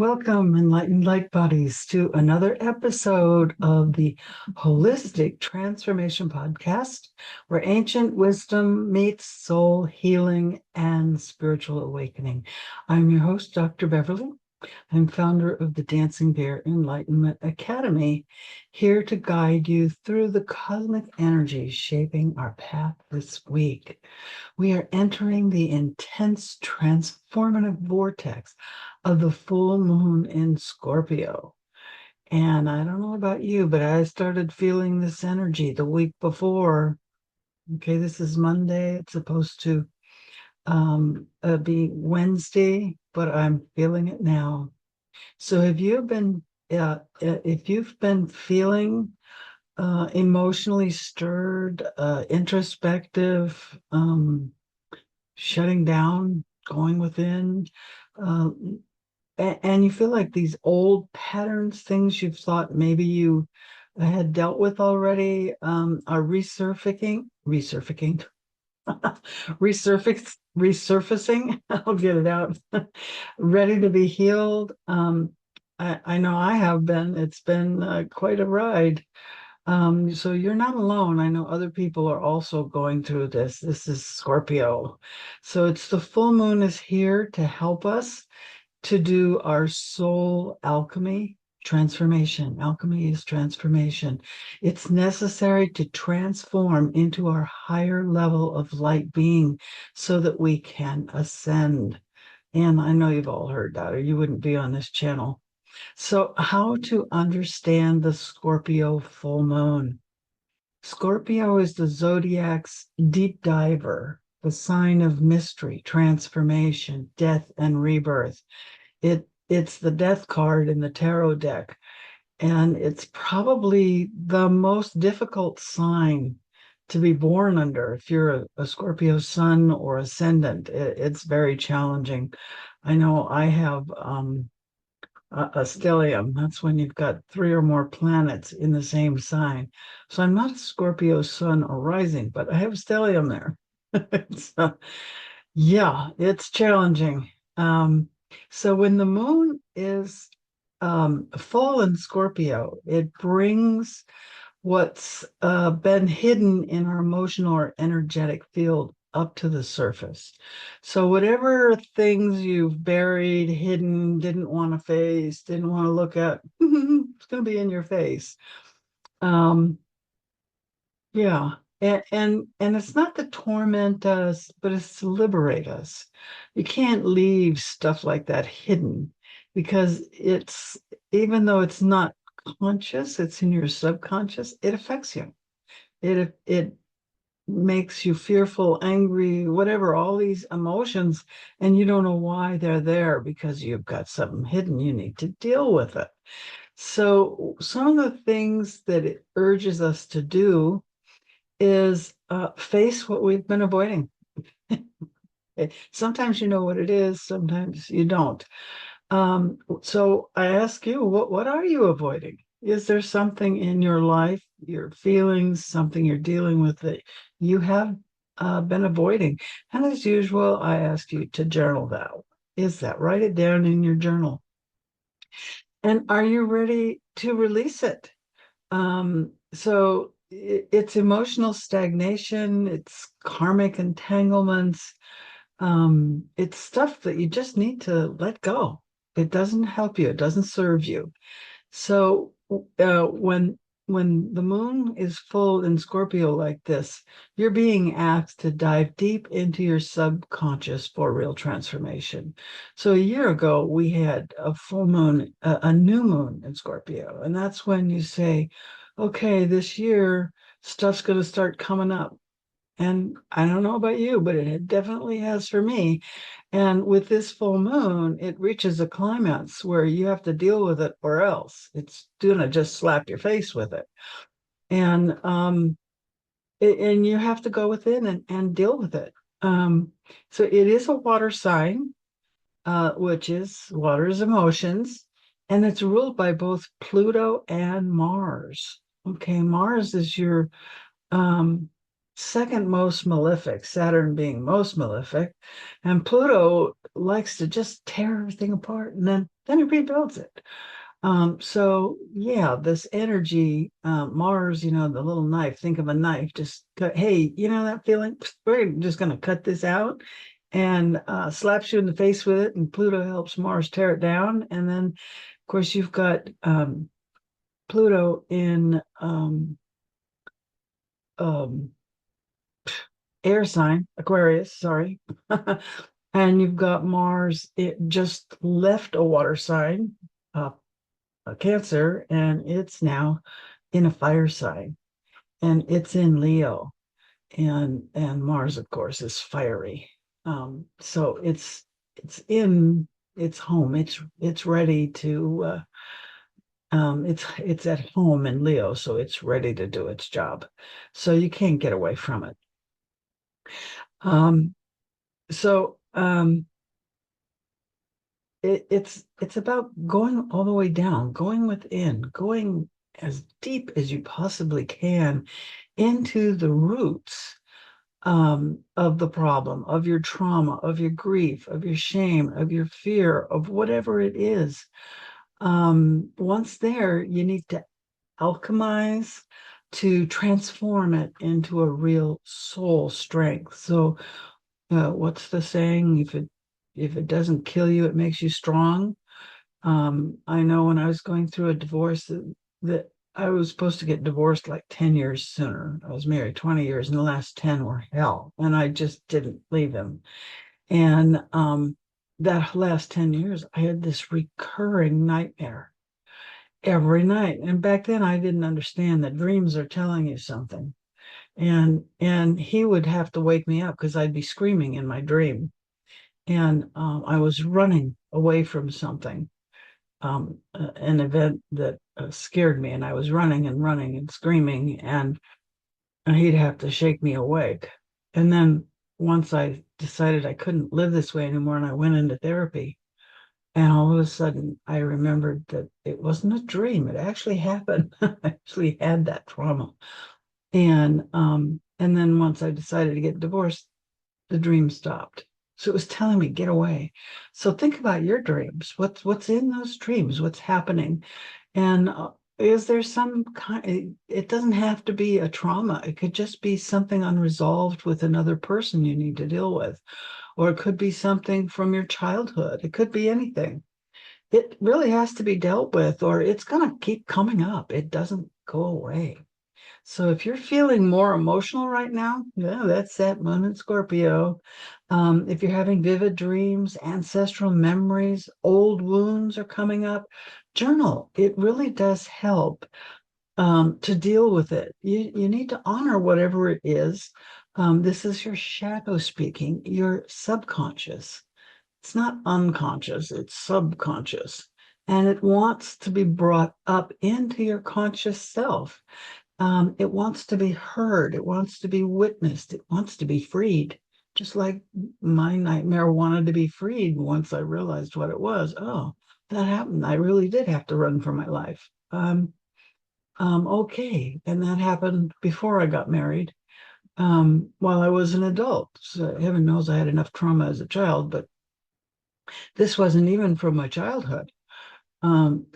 Welcome, enlightened light bodies, to another episode of the Holistic Transformation Podcast, where ancient wisdom meets soul healing and spiritual awakening. I'm your host, Dr. Beverly. I'm founder of the Dancing Bear Enlightenment Academy, here to guide you through the cosmic energy shaping our path this week. We are entering the intense transformative vortex of the full moon in Scorpio. And I don't know about you, but I started feeling this energy the week before. Okay, this is Monday. It's supposed to be Wednesday, but I'm feeling it now. So if you've been feeling emotionally stirred, introspective, shutting down, going within, uh, and you feel like these old patterns, things you've thought maybe you had dealt with already, are resurfacing, resurfacing. I'll get it out, ready to be healed. I know I have been. It's been quite a ride. So you're not alone. I know other people are also going through this. This is Scorpio. So it's the full moon is here to help us to do our soul alchemy transformation. Alchemy is transformation. It's necessary to transform into our higher level of light being so that we can ascend. And I know you've all heard that, or you wouldn't be on this channel. So, how to understand the Scorpio full moon? Scorpio is the zodiac's deep diver, the sign of mystery, transformation, death, and rebirth. It's the death card in the tarot deck, and it's probably the most difficult sign to be born under. If you're a Scorpio sun or ascendant, it's very challenging. I know I have a stellium. That's when you've got three or more planets in the same sign. So I'm not a Scorpio sun or rising, but I have a stellium there. So, yeah, it's challenging. So when the moon is full in Scorpio, it brings what's been hidden in our emotional or energetic field up to the surface. So whatever things you've buried, hidden, didn't want to face, didn't want to look at, it's going to be in your face. Um, yeah. And it's not to torment us, but it's to liberate us. You can't leave stuff like that hidden because it's, even though it's not conscious, it's in your subconscious, it affects you. It makes you fearful, angry, whatever, all these emotions, and you don't know why they're there because you've got something hidden. You need to deal with it. So some of the things that it urges us to do is face what we've been avoiding. Sometimes you know what it is, sometimes you don't. So I ask you, what are you avoiding? Is there something in your life, your feelings, something you're dealing with that you have been avoiding? And as usual, I ask you to journal that. Is that? Write it down in your journal. And are you ready to release it? So it's emotional stagnation, it's karmic entanglements, it's stuff that you just need to let go. It doesn't help you, it doesn't serve you. So when the moon is full in Scorpio like this, you're being asked to dive deep into your subconscious for real transformation. So a year ago, we had a full moon, a new moon in Scorpio, and that's when you say, okay, this year stuff's going to start coming up. And I don't know about you, but it definitely has for me. And with this full moon, it reaches a climax where you have to deal with it or else it's gonna just slap your face with it. And and you have to go within and deal with it. So it is a water sign, which is water's emotions, and it's ruled by both Pluto and Mars. Okay, Mars is your um second most malefic, Saturn being most malefic, and Pluto likes to just tear everything apart and then it rebuilds it. So yeah, this energy, Mars, the little knife, think of a knife, just cut, hey, that feeling? We're just going to cut this out and slaps you in the face with it. And Pluto helps Mars tear it down. And then, of course, you've got Pluto in um, air sign, Aquarius, sorry. And you've got Mars, it just left a water sign, uh, a Cancer, and it's now in a fire sign, and it's in Leo, and Mars, of course, is fiery. So it's in its home. It's ready to. It's at home in Leo, so it's ready to do its job. So you can't get away from it. Um, so it's about going all the way down, going within, going as deep as you possibly can into the roots of the problem, of your trauma, of your grief, of your shame, of your fear, of whatever it is. Once there, you need to alchemize to transform it into a real soul strength. So, what's the saying? If it doesn't kill you, it makes you strong. I know when I was going through a divorce that I was supposed to get divorced like 10 years sooner. I was married 20 years, and the last 10 were hell. And I just didn't leave him. And that last 10 years, I had this recurring nightmare every night. And back then I didn't understand that dreams are telling you something. And he would have to wake me up because I'd be screaming in my dream. And I was running away from something, an event that scared me, and I was running and running and screaming, and he'd have to shake me awake. And then once I decided I couldn't live this way anymore, and I went into therapy, and all of a sudden I remembered that it wasn't a dream; it actually happened. I actually had that trauma, and then once I decided to get divorced, the dream stopped. So it was telling me, get away. So think about your dreams. What's in those dreams? What's happening? And is there some kind, it doesn't have to be a trauma. It could just be something unresolved with another person you need to deal with. Or it could be something from your childhood. It could be anything. It really has to be dealt with, or it's going to keep coming up. It doesn't go away. So if you're feeling more emotional right now, yeah, that's that moon in Scorpio. If you're having vivid dreams, ancestral memories, old wounds are coming up, journal. It really does help to deal with it. You need to honor whatever it is. This is your shadow speaking, your subconscious. It's not unconscious, it's subconscious. And it wants to be brought up into your conscious self. It wants to be heard. It wants to be witnessed. It wants to be freed. Just like my nightmare wanted to be freed once I realized what it was. Oh, that happened. I really did have to run for my life. Okay. And that happened before I got married, while I was an adult. So heaven knows I had enough trauma as a child, but this wasn't even from my childhood.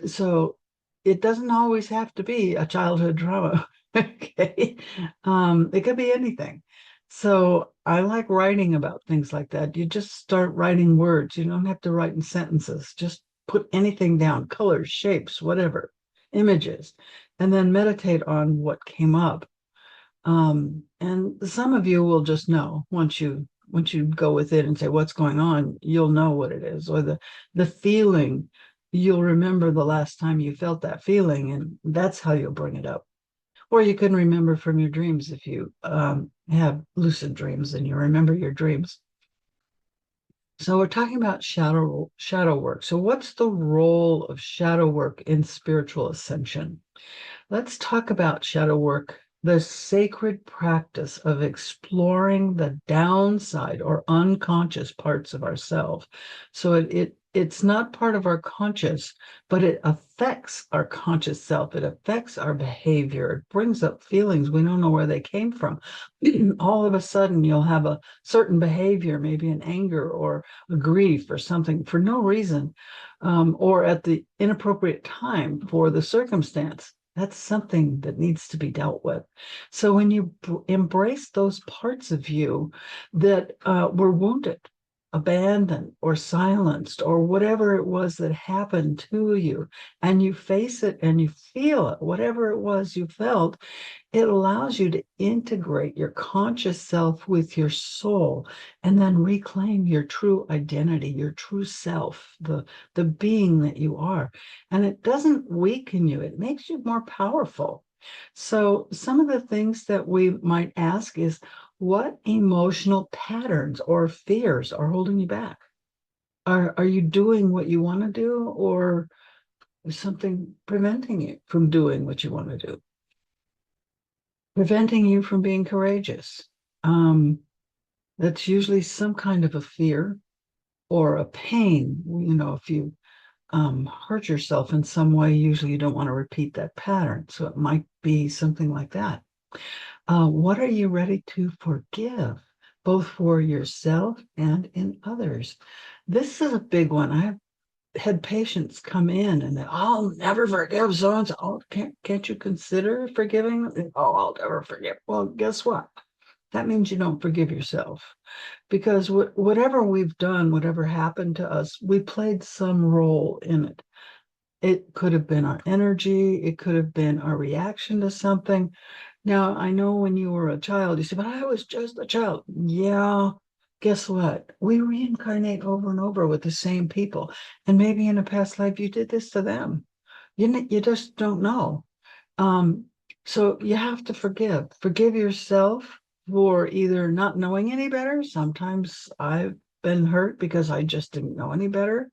So it doesn't always have to be a childhood trauma. Okay. It could be anything. So I like writing about things like that. You just start writing words. You don't have to write in sentences. Just put anything down, colors, shapes, whatever, images, and then meditate on what came up. And some of you will just know once you go with it and say what's going on, you'll know what it is, or the feeling. You'll remember the last time you felt that feeling, and that's how you'll bring it up. Or you can remember from your dreams if you have lucid dreams and you remember your dreams. So we're talking about shadow work. So what's the role of shadow work in spiritual ascension? Let's talk about shadow work the sacred practice of exploring the downside or unconscious parts of ourselves. So it's not part of our conscious, but it affects our conscious self. It affects our behavior. It brings up feelings we don't know where they came from. All of a sudden, you'll have a certain behavior, maybe an anger or a grief or something for no reason, or at the inappropriate time for the circumstance. That's something that needs to be dealt with. So when you embrace those parts of you that were wounded, abandoned, or silenced, or whatever it was that happened to you, and you face it and you feel it, whatever it was you felt, it allows you to integrate your conscious self with your soul and then reclaim your true identity, your true self, the being that you are. And it doesn't weaken you, it makes you more powerful. So some of the things that we might ask is, what emotional patterns or fears are holding you back? Are you doing what you want to do, or is something preventing you from doing what you want to do? Preventing you from being courageous. Um, that's usually some kind of a fear or a pain. If you hurt yourself in some way, usually you don't want to repeat that pattern. So it might be something like that. What are you ready to forgive, both for yourself and in others? This is a big one. I've had patients come in and I'll never forgive so and so. Oh, can't you consider forgiving them? Oh, I'll never forgive. Well, guess what? That means you don't forgive yourself, because whatever we've done, whatever happened to us, we played some role in it. It could have been our energy, it could have been our reaction to something. Now, I know when you were a child, you say, but I was just a child. Yeah, guess what? We reincarnate over and over with the same people. And maybe in a past life, you did this to them. You just don't know. Um, so you have to forgive. Forgive yourself for either not knowing any better. Sometimes I've been hurt because I just didn't know any better.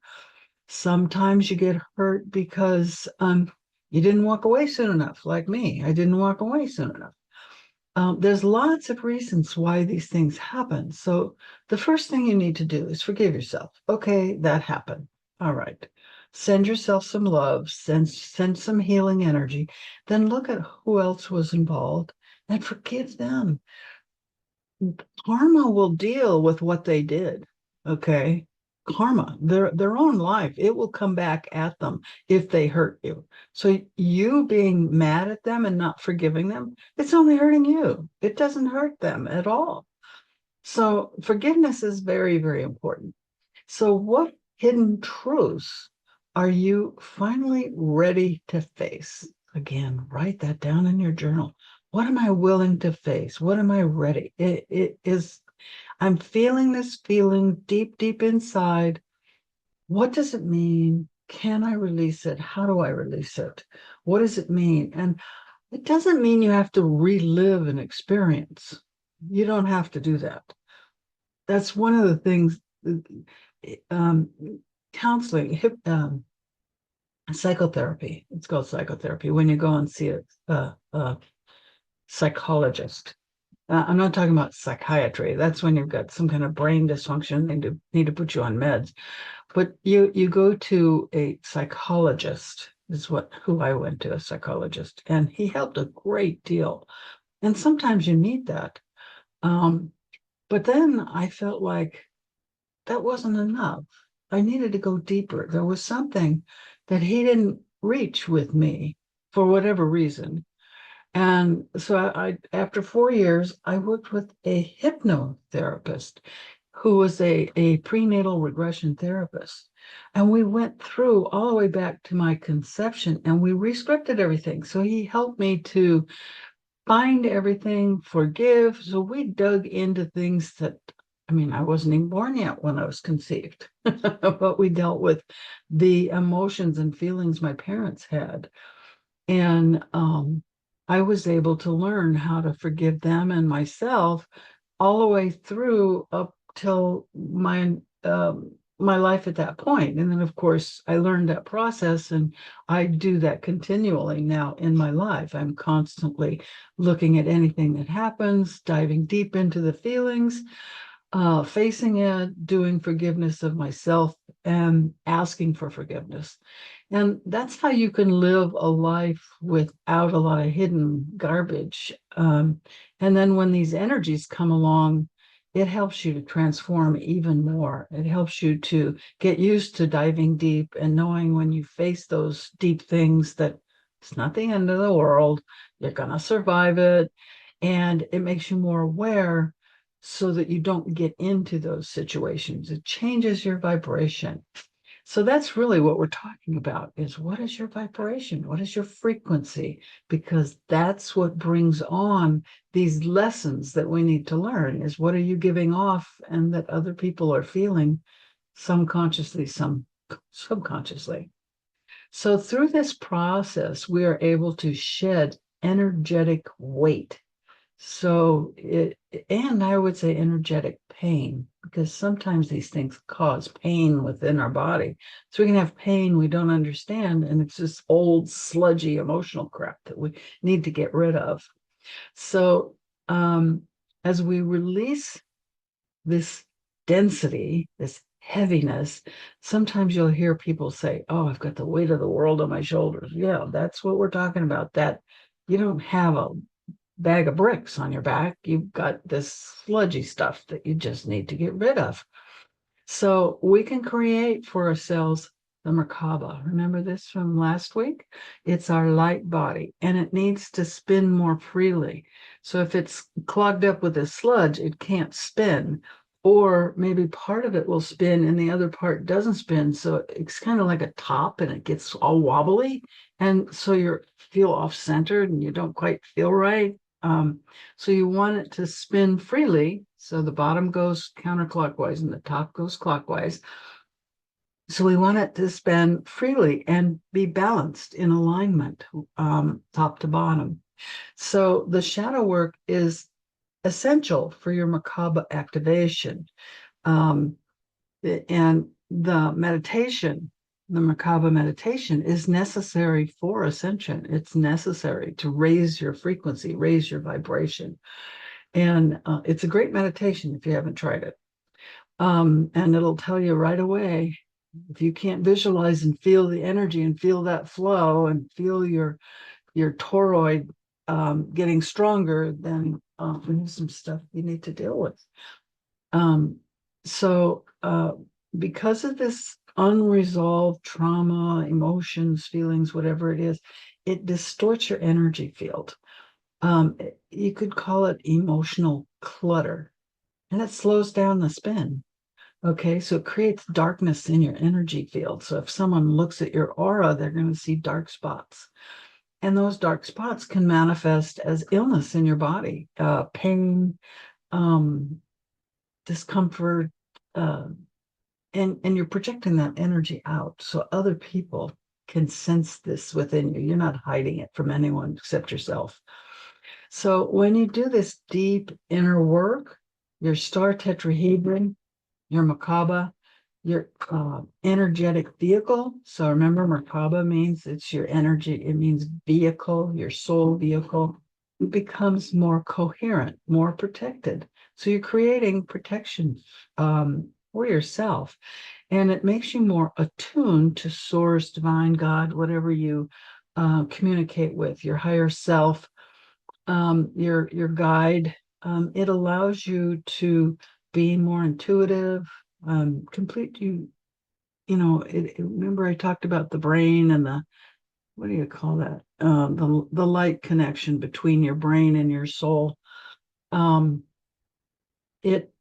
Sometimes you get hurt because you didn't walk away soon enough, like me. I didn't walk away soon enough. There's lots of reasons why these things happen. So the first thing you need to do is forgive yourself. Okay, that happened. All right. Send yourself some love, send some healing energy. Then look at who else was involved and forgive them. Karma will deal with what they did. Okay. Karma, their own life, it will come back at them if they hurt you. So you being mad at them and not forgiving them, it's only hurting you. It doesn't hurt them at all. So forgiveness is very, very important. So what hidden truths are you finally ready to face? Again, write that down in your journal. What am I willing to face? What am I ready? It is, I'm feeling this feeling deep, deep inside. What does it mean? Can I release it? How do I release it? What does it mean? And it doesn't mean you have to relive an experience. You don't have to do that. That's one of the things, um, counseling, psychotherapy. It's called psychotherapy. When you go and see a psychologist, I'm not talking about psychiatry. That's when you've got some kind of brain dysfunction and need to put you on meds. But you go to a psychologist, is who I went to, a psychologist, and he helped a great deal. And sometimes you need that. But then I felt like that wasn't enough. I needed to go deeper. There was something that he didn't reach with me for whatever reason. And so after 4 years, I worked with a hypnotherapist who was a prenatal regression therapist. And we went through all the way back to my conception and we rescripted everything. So he helped me to find everything, forgive. So we dug into things that, I mean, I wasn't even born yet when I was conceived, but we dealt with the emotions and feelings my parents had. And I was able to learn how to forgive them and myself all the way through up till my my life at that point. And then, of course, I learned that process, and I do that continually now in my life. I'm constantly looking at anything that happens, diving deep into the feelings, facing it, doing forgiveness of myself, and asking for forgiveness. And that's how you can live a life without a lot of hidden garbage. And then when these energies come along, it helps you to transform even more. It helps you to get used to diving deep and knowing when you face those deep things that it's not the end of the world. You're going to survive it. And it makes you more aware so that you don't get into those situations. It changes your vibration. So that's really what we're talking about is what is your vibration? What is your frequency? Because that's what brings on these lessons that we need to learn is what are you giving off and that other people are feeling, some consciously, some subconsciously. So through this process, we are able to shed energetic weight. So and I would say energetic pain, because sometimes these things cause pain within our body. So we can have pain we don't understand, and it's this old, sludgy emotional crap that we need to get rid of. So as we release this density, this heaviness, sometimes you'll hear people say, "Oh, I've got the weight of the world on my shoulders." Yeah, that's what we're talking about. That you don't have a bag of bricks on your back. You've got this sludgy stuff that you just need to get rid of. So we can create for ourselves the Merkabah. Remember this from last week? It's our light body, and it needs to spin more freely. So if it's clogged up with a sludge, it can't spin. Or maybe part of it will spin and the other part doesn't spin. So it's kind of like a top and it gets all wobbly. And so you feel off centered and you don't quite feel right. So you want it to spin freely. So the bottom goes counterclockwise and the top goes clockwise. So we want it to spin freely and be balanced in alignment, top to bottom. So the shadow work is essential for your Merkabah activation. And the meditation, the Merkabah meditation is necessary for ascension. It's necessary to raise your frequency, raise your vibration. And it's a great meditation if you haven't tried it. And it'll tell you right away if you can't visualize and feel the energy and feel that flow and feel your toroid getting stronger, then there's some stuff you need to deal with. So because of this unresolved trauma, emotions, feelings, whatever it is, it distorts your energy field. You could call it emotional clutter, and it slows down the spin. Okay, so it creates darkness in your energy field. So if someone looks at your aura, they're going to see dark spots. And those dark spots can manifest as illness in your body, pain, discomfort, and you're projecting that energy out so other people can sense this within you. You're not hiding it from anyone except yourself. So when you do this deep inner work, your star tetrahedron, your Merkabah, your energetic vehicle. So remember, Merkabah means it's your energy. It means vehicle, your soul vehicle. It becomes more coherent, more protected. So you're creating protection for yourself. And it makes you more attuned to source, divine, God, whatever you communicate with, your higher self, your guide. It allows you to be more intuitive, complete remember I talked about the brain and the, what do you call that? The light connection between your brain and your soul. It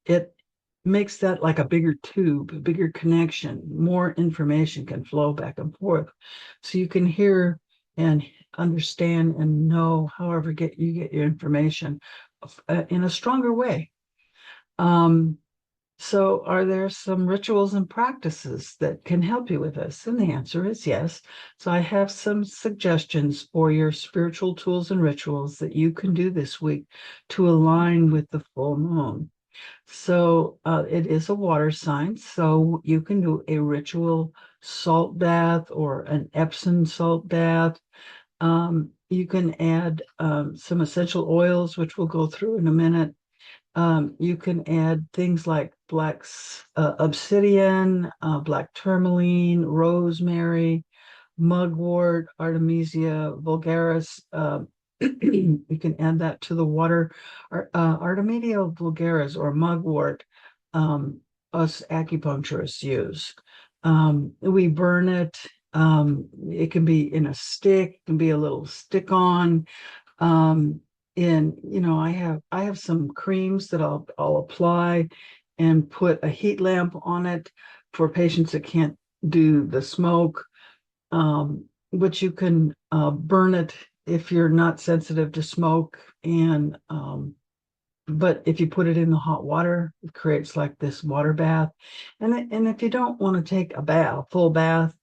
makes that like a bigger tube, a bigger connection. More information can flow back and forth. So you can hear and understand and know however you get your information in a stronger way. So are there some rituals and practices that can help you with this? And the answer is yes. So I have some suggestions for your spiritual tools and rituals that you can do this week to align with the full moon. So it is a water sign. So you can do a ritual salt bath or an Epsom salt bath. You can add some essential oils, which we'll go through in a minute. You can add things like black obsidian, black tourmaline, rosemary, mugwort, Artemisia vulgaris. You can add that to the water. Artemisia vulgaris or mugwort, us acupuncturists use. We burn it. It can be in a stick, it can be a little stick on. Um, and I have some creams that I'll apply and put a heat lamp on it for patients that can't do the smoke. But you can burn it if you're not sensitive to smoke. And but if you put it in the hot water, it creates like this water bath. And if you don't want to take a full bath,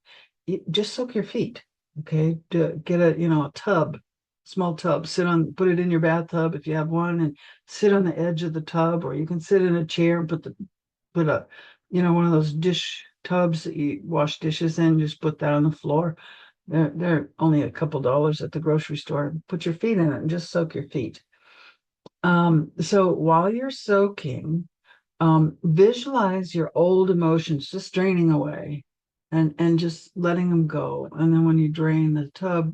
just soak your feet. Okay, get a tub, small tub. Put it in your bathtub if you have one, and sit on the edge of the tub, or you can sit in a chair and put a one of those dish tubs that you wash dishes in. Just put that on the floor. They're only a couple dollars at the grocery store. Put your feet in it and just soak your feet. So while you're soaking, visualize your old emotions just draining away and just letting them go. And then when you drain the tub,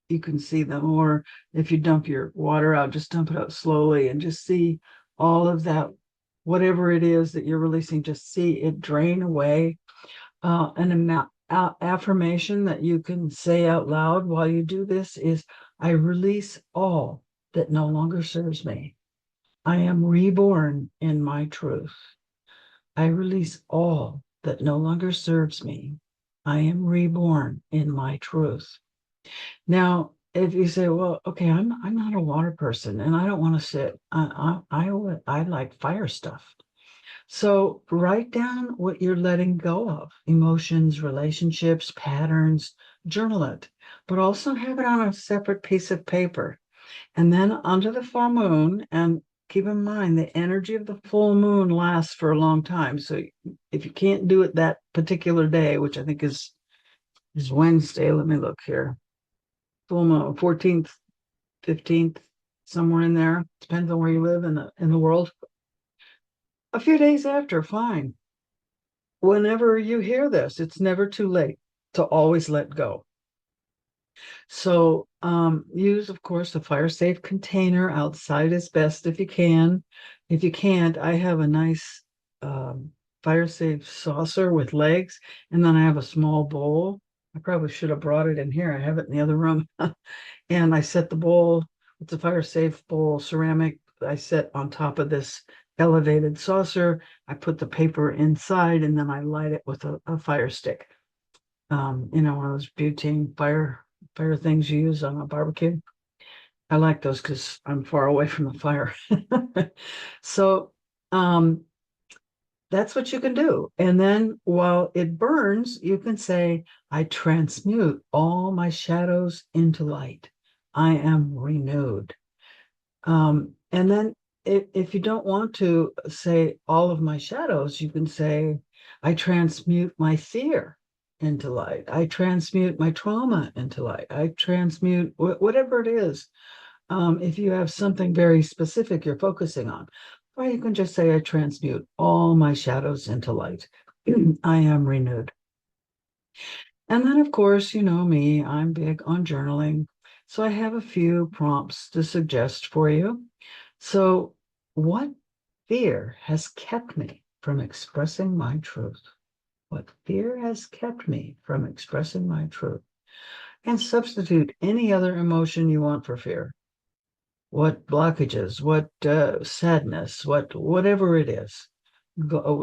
you can see them. Or if you dump your water out, just dump it out slowly and just see all of that, whatever it is that you're releasing, just see it drain away. An affirmation that you can say out loud while you do this is, I release all that no longer serves me. I am reborn in my truth. I release all that no longer serves me. I am reborn in my truth. Now, if you say, well, okay, I'm not a water person and I don't want to sit. I like fire stuff. So write down what you're letting go of, emotions, relationships, patterns, journal it, but also have it on a separate piece of paper. And then under the full moon, and keep in mind the energy of the full moon lasts for a long time. So if you can't do it that particular day, which I think is Wednesday, let me look here. Full moon, 14th, 15th, somewhere in there. Depends on where you live in the world. A few days after, fine. Whenever you hear this, it's never too late to always let go. So use, of course, a fire safe container outside is best if you can. If you can't, I have a nice fire safe saucer with legs, and then I have a small bowl. I probably should have brought it in here. I have it in the other room. And I set the bowl, it's a fire safe bowl, ceramic. I set on top of this elevated saucer. I put the paper inside, and then I light it with a fire stick. One of those butane fire things you use on a barbecue. I like those because I'm far away from the fire. So that's what you can do. And then while it burns, you can say, I transmute all my shadows into light. I am renewed. And then if you don't want to say all of my shadows, you can say, I transmute my fear into light. I transmute my trauma into light. I transmute whatever it is. If you have something very specific you're focusing on, or you can just say, I transmute all my shadows into light. I am renewed. And then, of course, you know me, I'm big on journaling. So I have a few prompts to suggest for you. So, what fear has kept me from expressing my truth? What fear has kept me from expressing my truth? And substitute any other emotion you want for fear. What blockages, what sadness, whatever it is,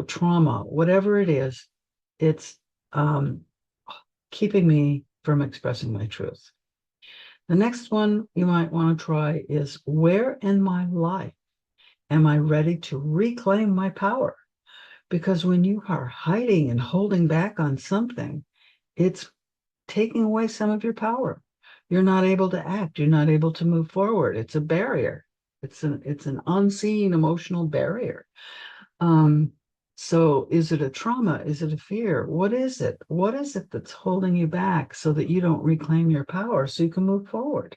trauma, whatever it is, it's um, keeping me from expressing my truth. The next one you might want to try is, where in my life am I ready to reclaim my power? Because when you are hiding and holding back on something, it's taking away some of your power. You're not able to act. You're not able to move forward. It's a barrier. It's an unseen emotional barrier. Um, so is it a trauma? Is it a fear? What is it? What is it that's holding you back so that you don't reclaim your power so you can move forward?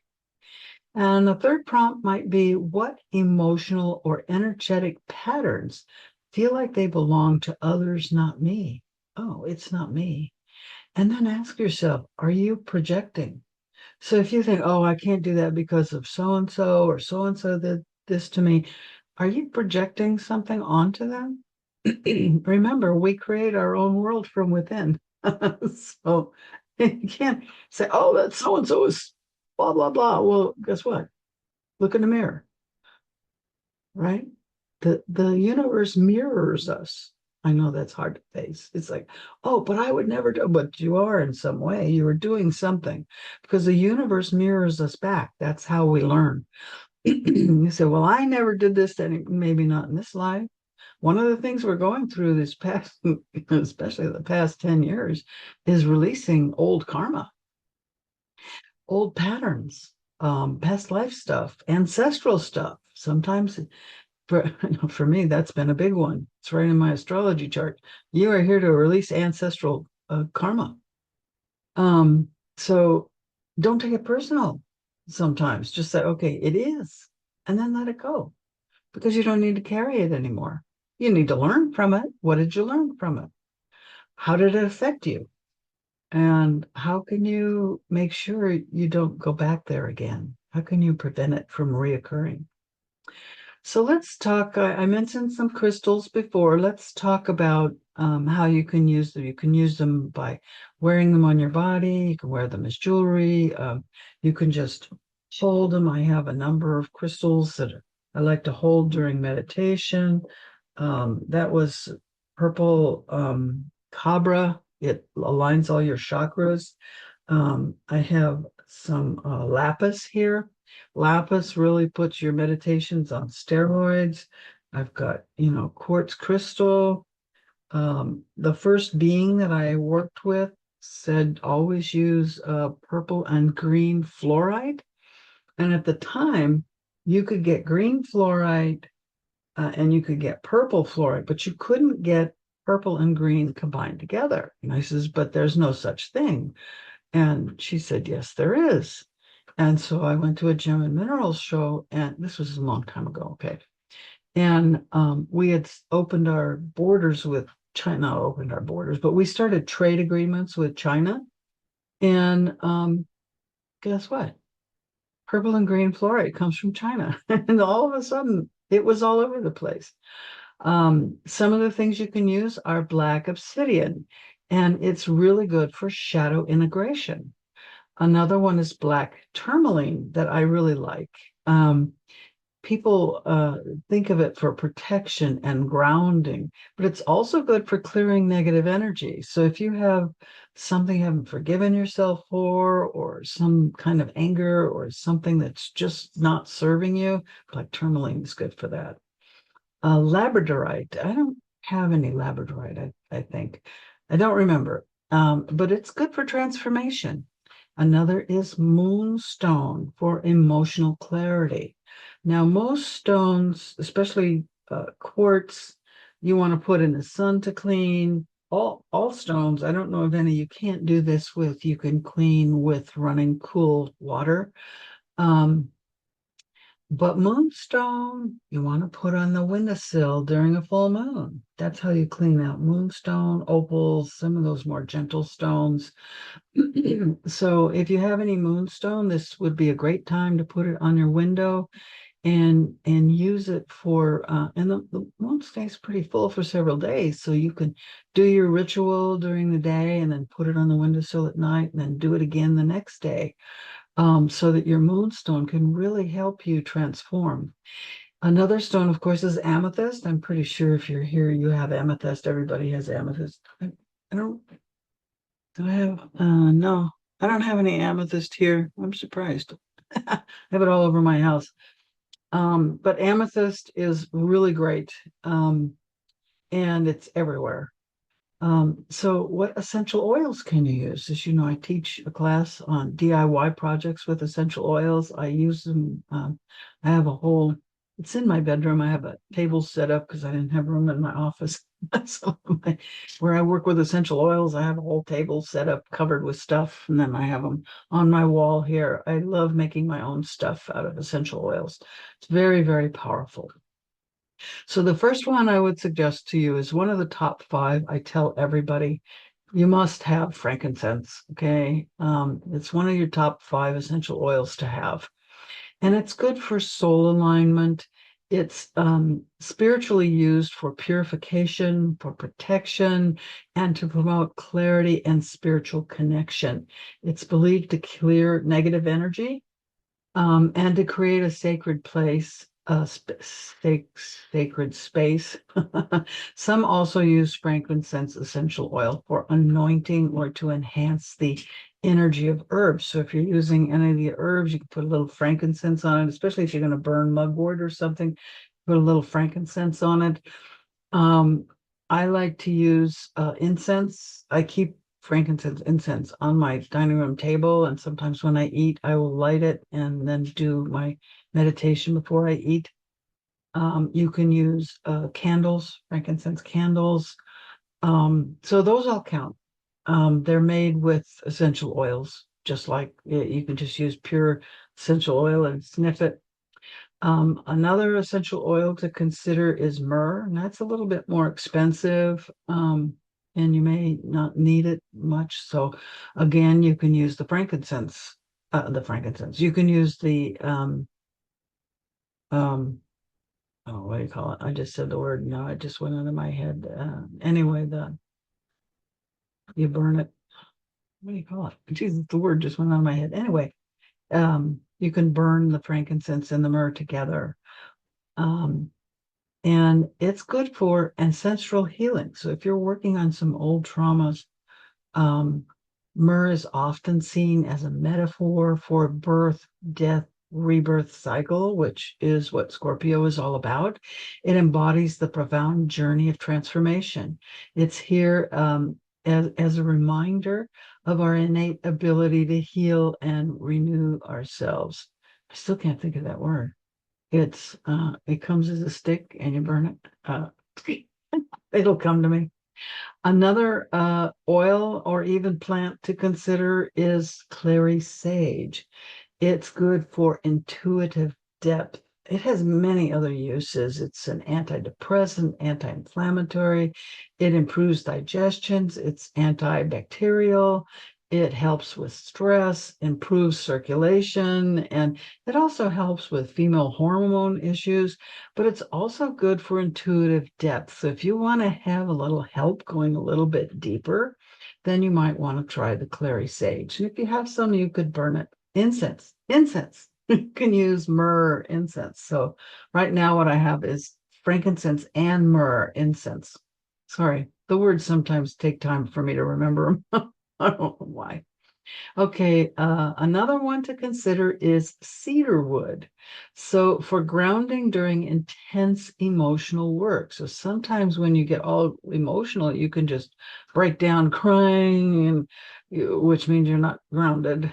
And the third prompt might be, what emotional or energetic patterns feel like they belong to others, not me? Oh, it's not me. And then ask yourself, are you projecting? So if you think, oh, I can't do that because of so and so did this to me, are you projecting something onto them? Remember, we create our own world from within. So you can't say, oh, that so and so is blah, blah, blah. Well, guess what? Look in the mirror, right? The universe mirrors us. I know that's hard to face. It's like, oh, but I would never do, but you are in some way. You are doing something because the universe mirrors us back. That's how we learn. You say, well, I never did this, then maybe not in this life. One of the things we're going through this past, especially the past 10 years, is releasing old karma, old patterns, past life stuff, ancestral stuff. Sometimes for me, that's been a big one. It's right in my astrology chart. You are here to release ancestral karma. So don't take it personal sometimes. Just say, okay, it is, and then let it go because you don't need to carry it anymore. You need to learn from it. What did you learn from it? How did it affect you? And how can you make sure you don't go back there again? How can you prevent it from reoccurring? So let's talk. I mentioned some crystals before. Let's talk about how you can use them. You can use them by wearing them on your body. You can wear them as jewelry. You can just hold them. I have a number of crystals that I like to hold during meditation. That was purple Cabra. It aligns all your chakras. I have some lapis here. Lapis really puts your meditations on steroids. I've got, quartz crystal. The first being that I worked with said always use purple and green fluorite. And at the time, you could get green fluorite and you could get purple fluorite, but you couldn't get purple and green combined together. And I says, but there's no such thing. And she said, yes, there is. And so I went to a gem and minerals show, and this was a long time ago. Okay. And we had opened our borders with China, not opened our borders, but we started trade agreements with China. And guess what? Purple and green fluorite comes from China. And all of a sudden, it was all over the place. Some of the things you can use are black obsidian, and it's really good for shadow integration. Another one is black tourmaline that I really like. People think of it for protection and grounding, but it's also good for clearing negative energy. So if you have something you haven't forgiven yourself for, or some kind of anger, or something that's just not serving you, black tourmaline is good for that. Labradorite, I don't have any labradorite, I think. I don't remember, but it's good for transformation. Another is moonstone for emotional clarity. Now, most stones, especially quartz, you want to put in the sun to clean. All stones, I don't know of any you can't do this with. You can clean with running cool water. Um, but moonstone, you want to put on the windowsill during a full moon. That's how you clean out moonstone, opals, some of those more gentle stones. So if you have any moonstone, this would be a great time to put it on your window and use it for and the moon stays pretty full for several days. So you can do your ritual during the day and then put it on the windowsill at night and then do it again the next day. So that your moonstone can really help you transform. Another stone, of course, is amethyst. I'm pretty sure if you're here, you have amethyst. Everybody has amethyst. I don't, do I have, no, I don't have any amethyst here. I'm surprised. I have it all over my house. But amethyst is really great. And it's everywhere. So what essential oils can you use? As you know, I teach a class on DIY projects with essential oils. I use them. I have a whole It's in my bedroom. I have a table set up because I didn't have room in my office. So where I work with essential oils, I have a whole table set up covered with stuff, and then I have them on my wall here. I love making my own stuff out of essential oils. It's very, very powerful. So the first one I would suggest to you is one of the top five. I tell everybody you must have frankincense. Okay. It's one of your top five essential oils to have. And it's good for soul alignment. It's spiritually used for purification, for protection, and to promote clarity and spiritual connection. It's believed to clear negative energy, and to create a sacred place, sacred space. Some also use frankincense essential oil for anointing or to enhance the energy of herbs. So if you're using any of the herbs, you can put a little frankincense on it, especially if you're going to burn mugwort or something, put a little frankincense on it. Um, I like to use incense. I keep frankincense incense on my dining room table, and sometimes when I eat, I will light it and then do my meditation before I eat. You can use candles, frankincense candles. So those all count. They're made with essential oils, just like you can just use pure essential oil and sniff it. Another essential oil to consider is myrrh, and that's a little bit more expensive, and you may not need it much. So, again, you can use the frankincense. You can use the um, oh, what do you call it? I just said the word. No, it just went out of my head. Anyway, the you burn it. What do you call it? Jesus, the word just went out of my head. Anyway, you can burn the frankincense and the myrrh together. Um, And it's good for ancestral healing. So if you're working on some old traumas, um, myrrh is often seen as a metaphor for birth, death, rebirth cycle, which is what Scorpio is all about. It embodies the profound journey of transformation. It's here as a reminder of our innate ability to heal and renew ourselves. I still can't think of that word. It comes as a stick and you burn it. It'll come to me. Another oil or even plant to consider is clary sage. It's good for intuitive depth. It has many other uses. It's an antidepressant, anti-inflammatory. It improves digestions. It's antibacterial. It helps with stress, improves circulation, and it also helps with female hormone issues, but it's also good for intuitive depth. So if you want to have a little help going a little bit deeper, then you might want to try the clary sage. And if you have some, you could burn it. Incense. You can use myrrh incense. So right now what I have is frankincense and myrrh incense. Sorry, the words sometimes take time for me to remember them. I don't know why. Okay, another one to consider is cedar wood. So for grounding during intense emotional work. So sometimes when you get all emotional, you can just break down crying, and which means you're not grounded.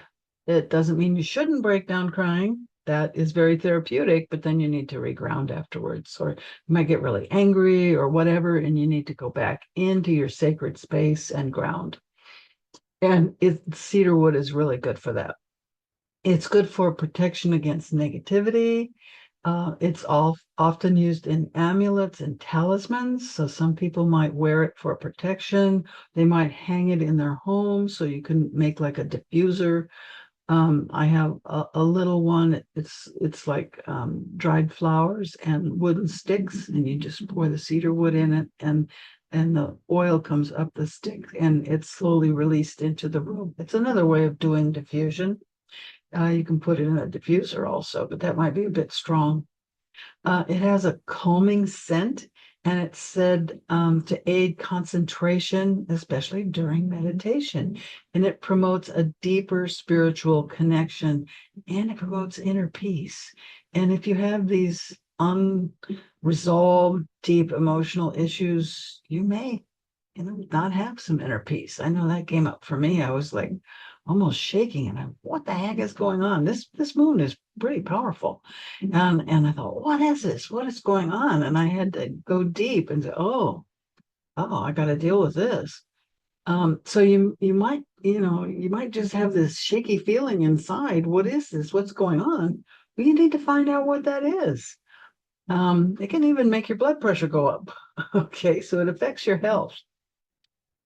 It doesn't mean you shouldn't break down crying. That is very therapeutic, but then you need to reground afterwards, or you might get really angry or whatever, and you need to go back into your sacred space and ground. And cedar wood is really good for that. It's good for protection against negativity. It's often used in amulets and talismans. So some people might wear it for protection. They might hang it in their home so you can make like a diffuser. I have a little one. It's like dried flowers and wooden sticks, and you just pour the cedar wood in it, and the oil comes up the stick, and it's slowly released into the room. It's another way of doing diffusion. You can put it in a diffuser also, but that might be a bit strong. It has a calming scent, and it's said to aid concentration, especially during meditation. And it promotes a deeper spiritual connection, and it promotes inner peace. And if you have these unresolved, deep emotional issues, you may, not have some inner peace. I know that came up for me. I was like almost shaking, and what the heck is going on? This moon is pretty powerful. And I thought, what is this? What is going on? And I had to go deep and say, I got to deal with this. So you might, you might just have this shaky feeling inside. What is this? What's going on? Well, you need to find out what that is. It can even make your blood pressure go up. Okay, so it affects your health.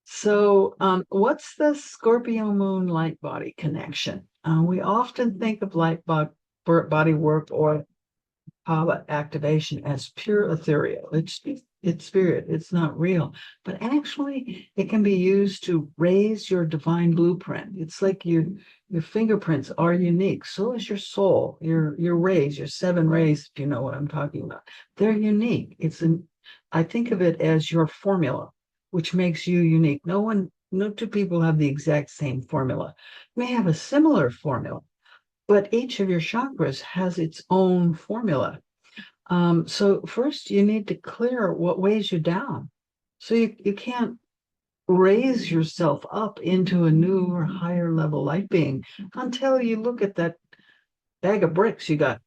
So, what's the Scorpio Moon light body connection? We often think of body work or Kava activation as pure ethereal. It's spirit, it's not real. But actually, it can be used to raise your divine blueprint. It's like your fingerprints are unique. So is your soul, your rays, your seven rays, if you know what I'm talking about. They're unique. I think of it as your formula, which makes you unique. No two people have the exact same formula. You may have a similar formula, but each of your chakras has its own formula. So first you need to clear what weighs you down. So you can't raise yourself up into a new or higher level light being until you look at that bag of bricks you got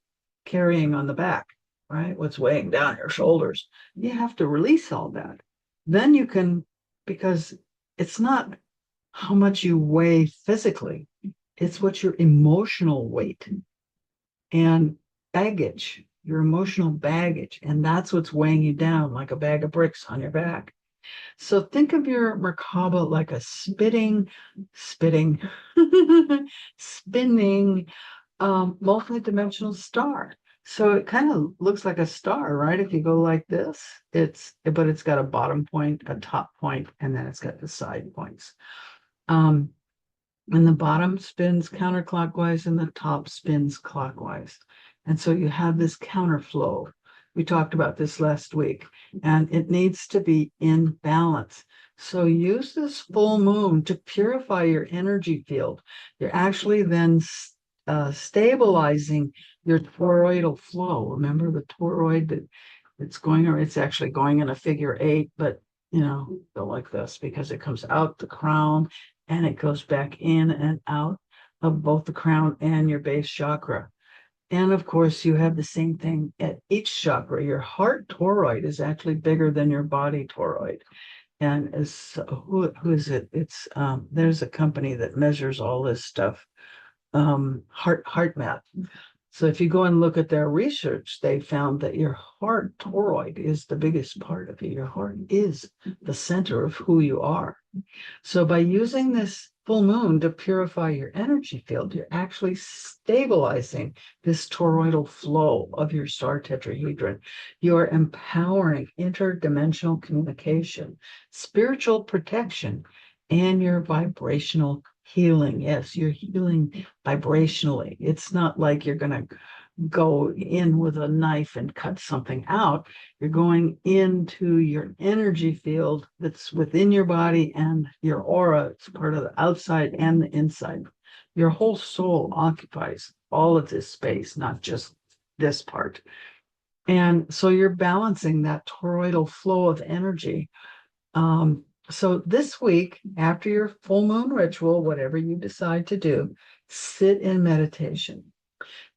carrying on the back, right? What's weighing down your shoulders. You have to release all that. Then you can, because it's not how much you weigh physically, it's what your emotional weight and baggage, your emotional baggage. And that's what's weighing you down like a bag of bricks on your back. So think of your Merkabah like a spinning, spinning multi-dimensional star. So it kind of looks like a star, right? If you go like this, but it's got a bottom point, a top point, and then it's got the side points. And the bottom spins counterclockwise and the top spins clockwise. And so you have this counterflow. We talked about this last week, and it needs to be in balance. So use this full moon to purify your energy field. You're actually then stabilizing your toroidal flow. Remember the toroid that it's actually going in a figure 8, but go like this because it comes out the crown and it goes back in and out of both the crown and your base chakra. And of course, you have the same thing at each chakra. Your heart toroid is actually bigger than your body toroid. And who is it? It's there's a company that measures all this stuff. Heart Map. So if you go and look at their research, they found that your heart toroid is the biggest part of you. Your heart is the center of who you are. So by using this full moon to purify your energy field, you're actually stabilizing this toroidal flow of your star tetrahedron. You're empowering interdimensional communication, spiritual protection, and your vibrational healing. Yes, you're healing vibrationally. It's not like you're going to go in with a knife and cut something out. You're going into your energy field that's within your body and your aura. It's part of the outside and the inside. Your whole soul occupies all of this space, not just this part. And so you're balancing that toroidal flow of energy. So this week, after your full moon ritual, whatever you decide to do, sit in meditation.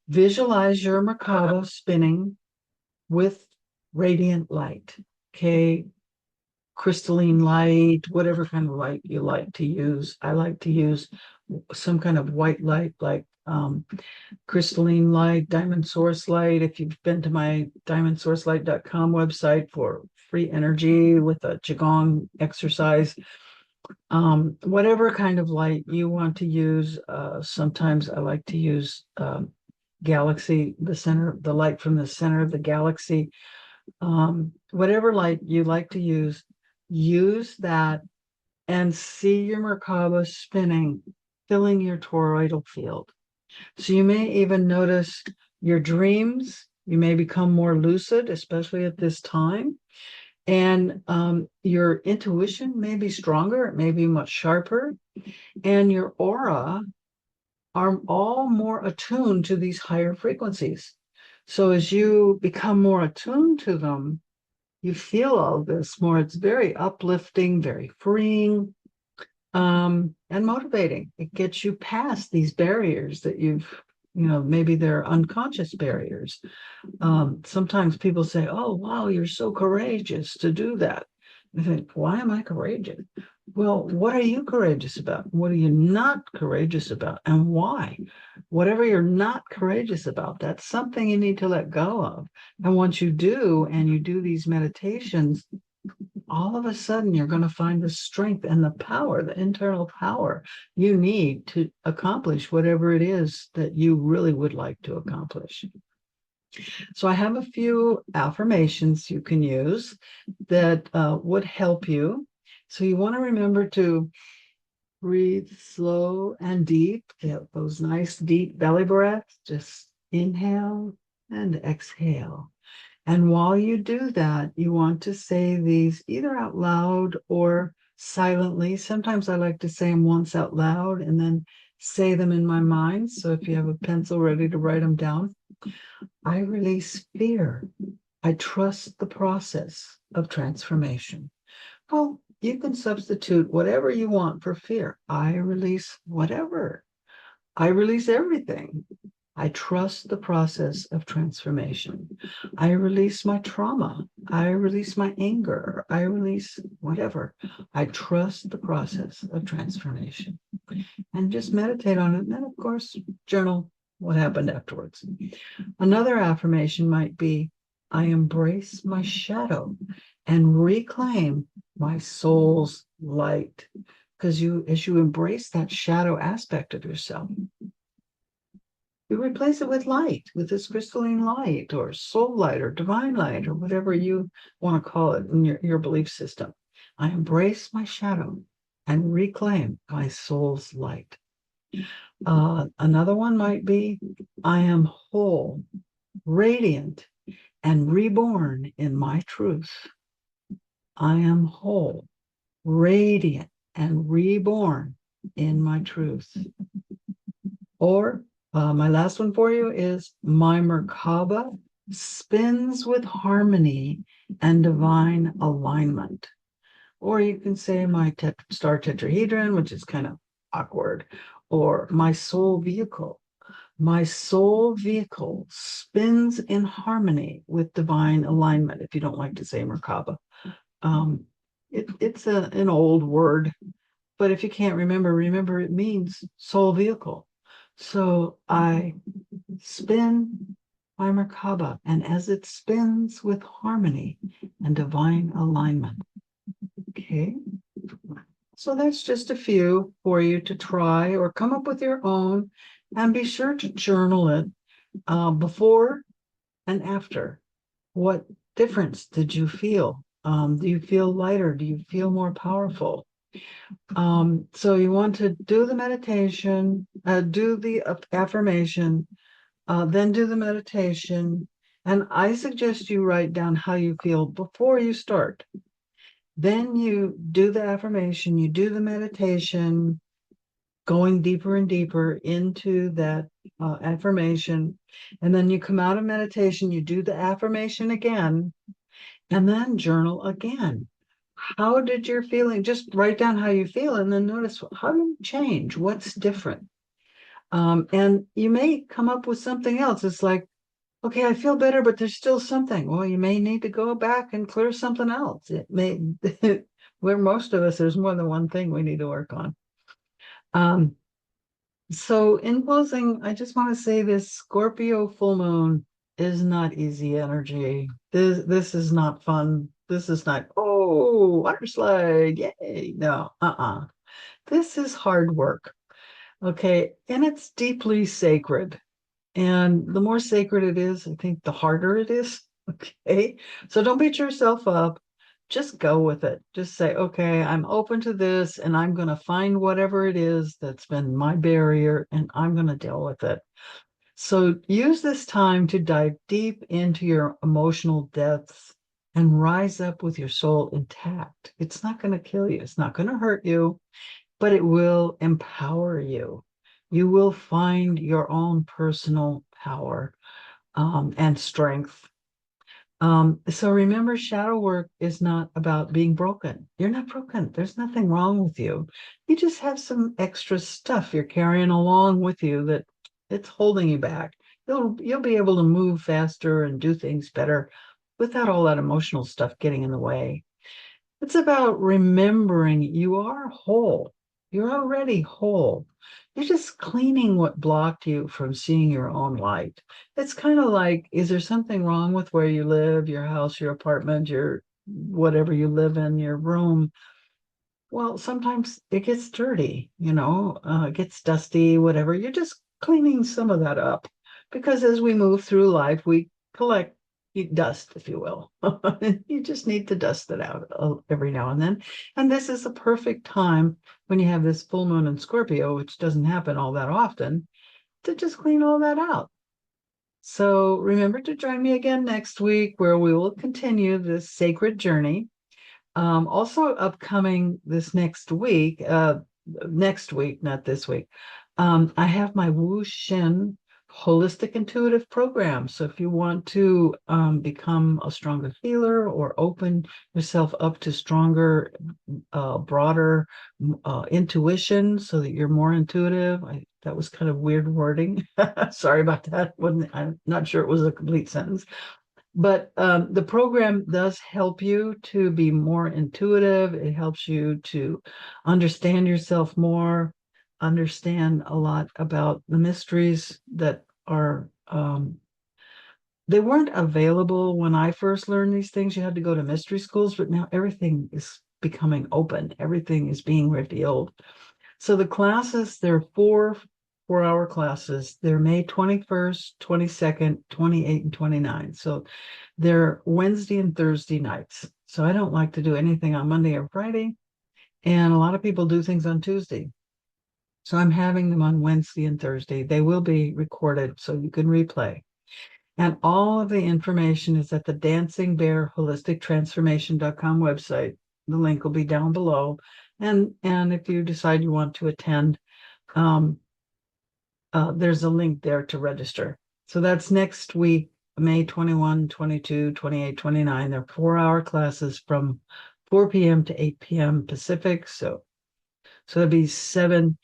Visualize your Merkabah spinning with radiant light, okay? Crystalline light, whatever kind of light you like to use. I like to use some kind of white light, like crystalline light, diamond source light. If you've been to my diamondsourcelight.com website for free energy with a Qigong exercise, whatever kind of light you want to use. Sometimes I like to use galaxy, the light from the center of the galaxy. Whatever light you like to use that and see your Merkabah spinning, filling your toroidal field. So you may even notice your dreams. You may become more lucid, especially at this time. And your intuition may be stronger, it may be much sharper. And your aura are all more attuned to these higher frequencies. So as you become more attuned to them, you feel all this more. It's very uplifting, very freeing, and motivating. It gets you past these barriers that you've maybe they're unconscious barriers. Sometimes people say, oh, wow, you're so courageous to do that. I think, why am I courageous? Well, what are you courageous about? What are you not courageous about? And why? Whatever you're not courageous about, that's something you need to let go of. And once you do, and you do these meditations, all of a sudden you're going to find the strength and the power, the internal power you need to accomplish whatever it is that you really would like to accomplish. So I have a few affirmations you can use that would help you. So you want to remember to breathe slow and deep. Get those nice deep belly breaths. Just inhale and exhale. And while you do that, you want to say these either out loud or silently. Sometimes I like to say them once out loud and then say them in my mind. So if you have a pencil ready to write them down, I release fear. I trust the process of transformation. Well, you can substitute whatever you want for fear. I release whatever. I release everything. I trust the process of transformation. I release my trauma. I release my anger. I release whatever. I trust the process of transformation. And just meditate on it. And then, of course, journal what happened afterwards. Another affirmation might be, I embrace my shadow and reclaim my soul's light. Because as you embrace that shadow aspect of yourself, you replace it with light, with this crystalline light or soul light or divine light or whatever you want to call it in your belief system. I embrace my shadow and reclaim my soul's light. Another one might be, I am whole, radiant, and reborn in my truth. I am whole, radiant, and reborn in my truth. Or my last one for you is, my Merkabah spins with harmony and divine alignment. Or you can say my star tetrahedron, which is kind of awkward, or my soul vehicle. My soul vehicle spins in harmony with divine alignment, if you don't like to say Merkabah. It's an old word, but if you can't remember it means soul vehicle. So I spin my Merkabah, and as it spins with harmony and divine alignment. Okay. So that's just a few for you to try or come up with your own, and be sure to journal it before and after. What difference did you feel? Do you feel lighter? Do you feel more powerful? So you want to do the meditation, do the affirmation, then do the meditation. And I suggest you write down how you feel before you start. Then you do the affirmation, you do the meditation, going deeper and deeper into that affirmation. And then you come out of meditation, you do the affirmation again, and then journal again. How did your feeling? Just write down how you feel and then notice, how do you change? What's different? And you may come up with something else. It's like, okay, I feel better, but there's still something. Well, you may need to go back and clear something else. It may, where most of us, there's more than one thing we need to work on. So in closing, I just want to say this Scorpio full moon is not easy energy. This is not fun. This is not, oh, water slide, yay. No, This is hard work. Okay. And it's deeply sacred. And the more sacred it is, I think the harder it is. Okay. So don't beat yourself up. Just go with it. Just say, okay, I'm open to this and I'm going to find whatever it is that's been my barrier and I'm going to deal with it. So use this time to dive deep into your emotional depths and rise up with your soul intact. It's not going to kill you. It's not going to hurt you, but it will empower you. You will find your own personal power and strength. So remember, shadow work is not about being broken. You're not broken. There's nothing wrong with you. You just have some extra stuff you're carrying along with you that It's holding you back. You'll be able to move faster and do things better without all that emotional stuff getting in the way. It's about remembering you are whole. You're already whole. You're just cleaning what blocked you from seeing your own light. It's kind of like, is there something wrong with where you live, your house, your apartment, your whatever you live in, your room? Well, sometimes it gets dirty, it gets dusty, whatever. You're just cleaning some of that up because as we move through life, we collect dust, if you will. You just need to dust it out every now and then. And this is the perfect time when you have this full moon in Scorpio, which doesn't happen all that often, to just clean all that out. So remember to join me again next week where we will continue this sacred journey. Also upcoming this next week, not this week, I have my Wu Shin holistic intuitive program. So if you want to become a stronger healer or open yourself up to stronger, broader intuition so that you're more intuitive, that was kind of weird wording. Sorry about that. I'm not sure it was a complete sentence. But the program does help you to be more intuitive. It helps you to understand yourself more, understand a lot about the mysteries that are, they weren't available when I first learned these things. You had to go to mystery schools, but now everything is becoming open, everything is being revealed. So the classes, there are 4 4-hour classes. They're May 21st, 22nd, 28th, and 29th. So they're Wednesday and Thursday nights. So I don't like to do anything on Monday or Friday. And a lot of people do things on Tuesday. So I'm having them on Wednesday and Thursday. They will be recorded so you can replay. And all of the information is at the Dancing Bear Holistic Transformation.com website. The link will be down below. And if you decide you want to attend, there's a link there to register. So that's next week, May 21, 22, 28, 29. They're 4-hour classes from 4 p.m. to 8 p.m. Pacific. So it'd be 7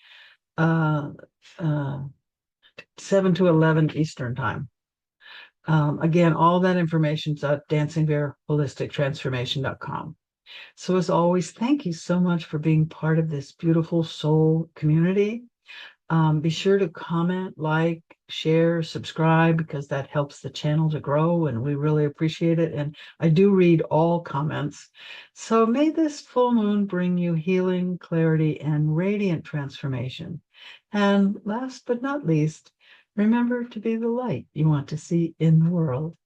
uh, 7 to 11 Eastern time. Again, all that information's at dancingbearholistictransformation.com. So as always, thank you so much for being part of this beautiful soul community. Be sure to comment, like, share, subscribe, because that helps the channel to grow, and we really appreciate it. And I do read all comments. So may this full moon bring you healing, clarity, and radiant transformation. And last but not least, remember to be the light you want to see in the world.